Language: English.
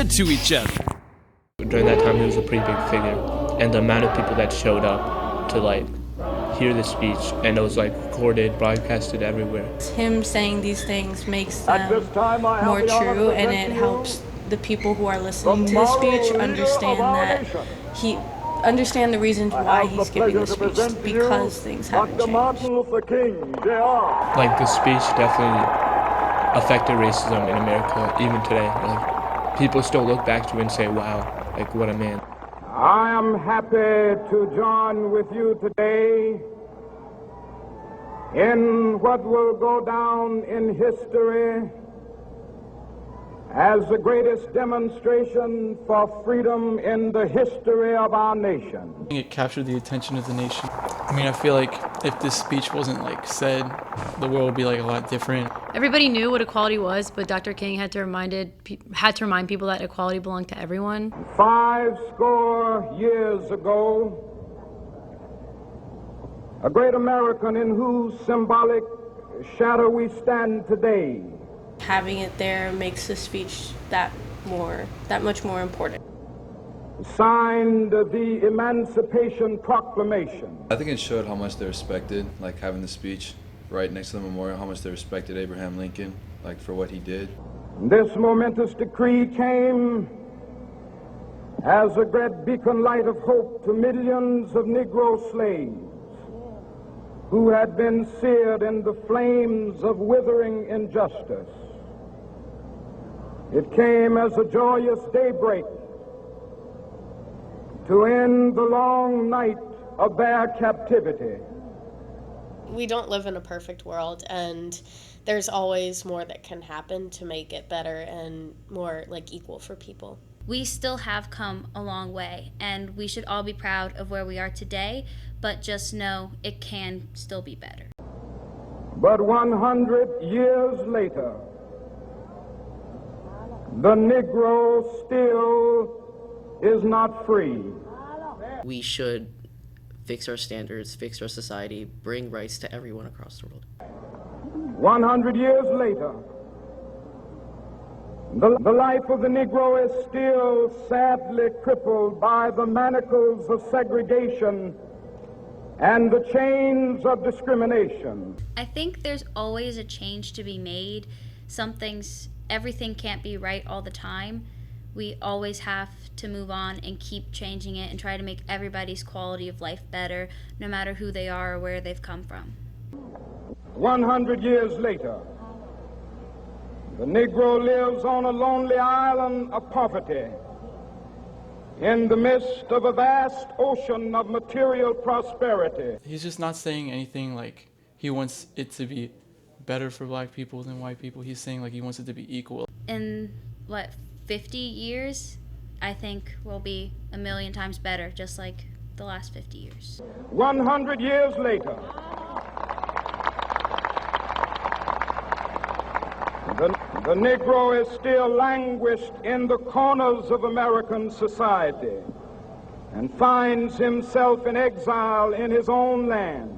good to each other. During that time, he was a pretty big figure, and the amount of people that showed up to hear the speech, and it was recorded, broadcasted everywhere. Him saying these things makes them more true, and it helps the people who are listening to his speech understand the reasons why he's giving the speech, because things haven't changed. The speech definitely affected racism in America even today. People still look back to it and say, wow, what a man. I am happy to join with you today in what will go down in history as the greatest demonstration for freedom in the history of our nation. It captured the attention of the nation. I feel like if this speech wasn't said, the world would be a lot different. Everybody knew what equality was, but Dr. King had to remind people that equality belonged to everyone. 50 years ago, a great American in whose symbolic shadow we stand today. Having it there makes the speech that much more important. Signed the Emancipation Proclamation. I think it showed how much they respected, having the speech right next to the memorial, how much they respected Abraham Lincoln, for what he did. This momentous decree came as a great beacon light of hope to millions of Negro slaves who had been seared in the flames of withering injustice. It came as a joyous daybreak to end the long night of their captivity. We don't live in a perfect world, and there's always more that can happen to make it better and more equal for people. We still have come a long way, and we should all be proud of where we are today, but just know it can still be better. But 100 years later, the Negro still is not free. We should fix our standards, fix our society, bring rights to everyone across the world. 100 years later, the life of the Negro is still sadly crippled by the manacles of segregation and the chains of discrimination. I think there's always a change to be made. Everything can't be right all the time. We always have to move on and keep changing it and try to make everybody's quality of life better, no matter who they are or where they've come from. 100 years later, the Negro lives on a lonely island of poverty in the midst of a vast ocean of material prosperity. He's just not saying anything he wants it to be better for black people than white people. He's saying he wants it to be equal. In 50 years, I think will be a million times better, just like the last 50 years. 100 years later, the Negro is still languished in the corners of American society and finds himself in exile in his own land.